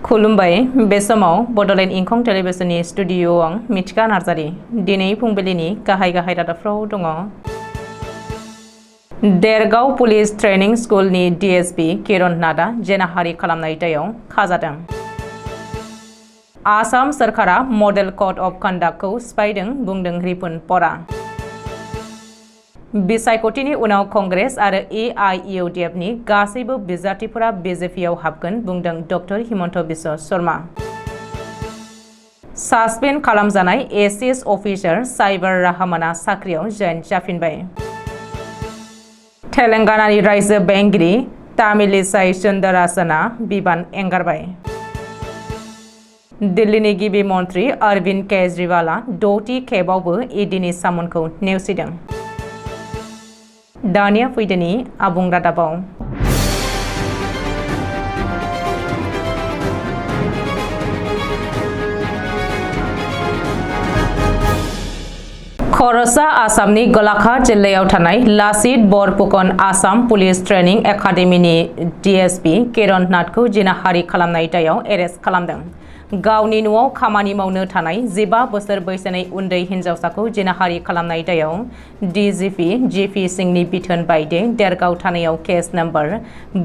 खुलुमबाय बे समाव बडोलेण्ड इंखं टेलिभिजननि स्टुडिअ आं मिथिका नार्जारि दिनै फुंबिलिनि गाहाय रादाबफ्राव दङ। देरगाव पुलिस ट्रेनिं स्कुलनि डीएसपी किरण नाथआ जेनाहारि खालामनाय दायाव खाजादों। आसाम सरकारा मडेल कड अफ कन्डाक्टखौ सिफायदों बुंदों रिपुन बरा। बिसायख'थिनि उनाव कंग्रेस आरो एआईइउडिएफनि गासैबो बिजाथिफोरा बीजेपीआव हाबगोन बुंदों डक्टर हिमन्त बिश्व शर्मा। सासपेन्ड खालामजानाय एसीएस अफिसार साइबार राहमाना साख्रियाव जइन जाफिनबाय। तेलेंगानानि रायजो बेंगिरि तामिलिसाई सुंदराजनआ बिबान एंगारबाय। दिल्लीनि गिबि मन्थ्रि अरविंद केजरीवालआ 6थि खेबावबो ईडीनि सामनखौ नेवसिदों। दानिया फैदोनि आबुं रादाबाव। खरसा आसामनि गलाघाट जिल्लायाव थानाय लाचित बरफुकन आसाम पुलिस ट्रेनिं एकाडेमीनि डीएसपी किरण नाथखौ जिनाहारि खालामनाय दायाव एरेस्ट खालामदों। गावनि न'आव खामानि मावनो थानाय 15 बोसोर बैसोनि उन्दै हिन्जावसाखौ जिनाहारि खालामनाय दायाव डीजीपी जीपी सिंहनि बिथोन बायदियै देरगाव थानायाव केस नम्बर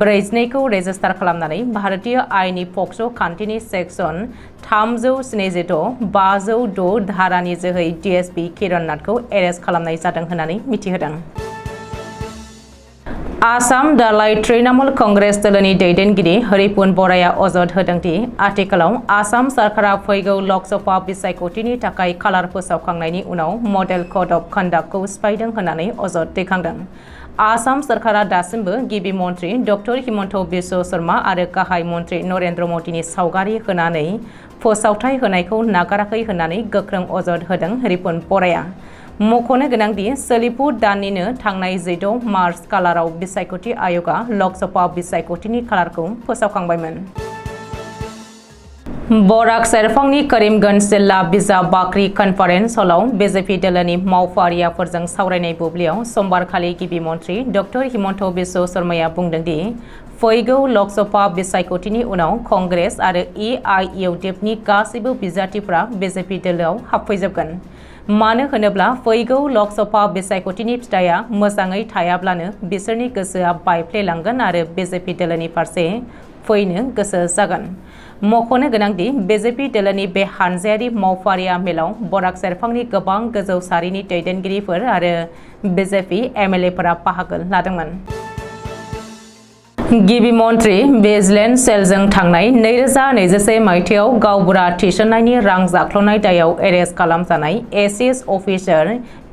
42 खौ रेजिस्टार खालामनानै भारतीय आयेननि पक्सो खान्थिनि सेक्सन 376/506 धारानि जोहै डीएसपी किरण नाथखौ एरेस्ट खालामनाय जादों होननानै मिथिहोदों। आसाम दालाइ तृणमूल कंग्रेस दलनि दैदेनगिरि रिपुन बराया अजद होदों दि आथिखालाव आसाम सरकारा फैगौ लोकसभा बिसायख'थिनि थाखाय खालार फोसावखांनायनि उनाव मडेल कड अफ कन्डाक्टखौ सिफायदों होननानै अजद दैखांदों। आसाम सरकारा दासिमबो गिबि मन्थ्रि डक्टर हिमन्त बिश्व शर्मा आरो गाहाय मन्थ्रि नरेन्द्र मदिनि सावगारि होनानै फोसावथाय होनायखौ नागाराखै होननानै गोख्रों अजद होदों रिपुन बराया। मख'नो गोनांदि सोलिफु दाननिनो थांनाय 14 मार्च खालाराव बिसायख'थि आय'गा लोकसभा बिसायख'थिनि खालारखौ फोसावखांबायमोन। बराक सेरफांनि करीमगंज जिल्ला बिजाब बाख्रि कनफारेन्स हलाव बीजेपी दोलोनि मावफारियाफोरजों सावरायनाय बुब्लियाव समबारखालि गिबि मन्थ्रि डक्टर हिमन्त बिश्व शर्माया बुंदोंदि फैगौ लोकसभा बिसायख'थिनि उनाव कंग्रेस आरो एआईइउडिएफनि गासैबो बिजाथिफोरा बीजेपी दोलोआव हाबफैजोबगोन। मानो होनोब्ला फैगौ लोकसभा बिसायख'थिनि फिथाइया मोजाङै थायाब्लानो बिसोरनि गोसोआ बायफ्लेलांगोन आरो बीजेपी दोलोनि फारसे फैनो गोसो जागोन। मख'नो गोनांदि बीजेपी दोलोनि बे हानजायारि मावफारिया मेलाव बराक सेरफांनि गोबां गोजौ सारिनि दैदेनगिरिफोर आरो बीजेपी एमएलएफोरा बाहागो लादोंमोन। गिबि मन्थ्रि भिजिलेन्स सेलजों थांनाय 2021 मायथाइयाव गावबुरा थिसननायनि रां जाख्ल'नाय दायाव एरेस्ट खालामजानाय एसीएस अफिसार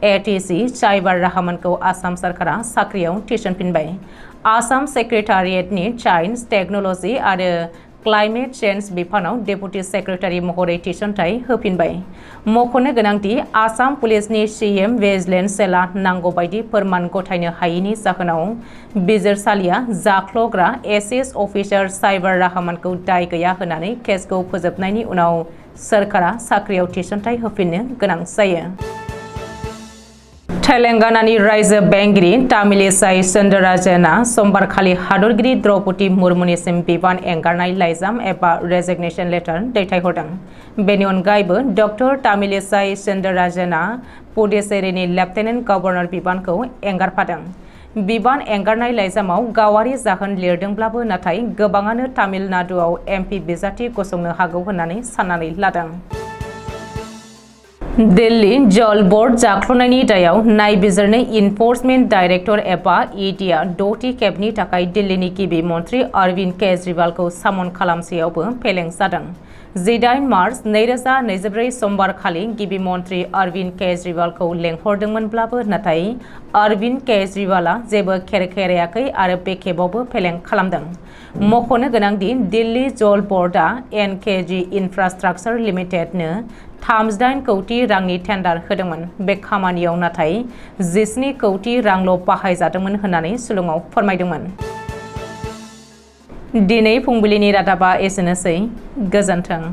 एटीसी साइबार राहमानखौ आसाम सरकारा साख्रियाव थिसनफिनबाय। आसाम सेक्रेटारियेटनि साइन्स टेक्न'लजि आरो क्लाइमेट चेन्ज बिफानाव डेपुटि सेक्रेटारि महरै थिसनथाय होफिनबाय। मख'नो गोनांदि आसाम पुलिसनि सीएम भिजिलेन्स सेलआ नांगौ बायदि फोरमान गथायनो हायैनि जाहोनाव बिजिरसालिया जाख्ल'ग्रा एसीएस अफिसार साइबार राहमानखौ दाय गैया होननानै केसखौ फोजोबनायनि उनाव सरकारा साख्रियाव थिसनथाय होफिननो गोनां जायो। तेलेंगानानि रायजो बेंगिरि तामिलिसाई सुंदराजनआ समबारखालि हादरगिरि द्रौपदी मुर्मुनिसिम बिबान एंगारनाय लाइजाम एबा रेजिगनेशन लेटार दैथायहरदों। बेनि अनगायैबो डक्टर तामिलिसाई सुंदराजनआ पुडुचेरीनि लेफ्टिनेन्ट गभर्नर बिबानखौ एंगारफादों। बिबान एंगारनाय लाइजामाव गावारि जाहोन लिरदोंब्लाबो नाथाय गोबाङानो तामिलनाडुआव एमपि बिजाथि गसंनो हागौ होननानै साननानै लादों। दिल्ली जल बर्ड जाख्ल'नायनि दायाव नायबिजिरनो इनफोर्समेन्ट डाइरेक्टर एबा ईडीआ 6थि खेबनि थाखाय दिल्लीनि गिबि मन्थ्रि अरविंद केजरीवालखौ सामन खालामसेयावबो फेलें जादों। 18 मार्च 2024 समबारखालि गिबि मन्थ्रि अरविंद केजरीवालखौ लेंहरदोंमोनब्लाबो नाथाय अरविंद केजरीवालआ जेबो खेरखेरायाखै आरो बे खेबावबो फेलें खालामदों। मख'नो गोनांदि दिल्ली जल बर्डआ एनकेजी इन्फ्रास्ट्राक्चार लिमिटेडनो 38 कौटि रांनि टेन्डार होदोंमोन। बे खामानियाव नाथाय 17 कौटि रांल' बाहायजादोंमोन होननानै सुलुङाव फोरमायदोंमोन। दिनै फुंबिलिनि रादाबा एसेनोसै। गोजोन्थों।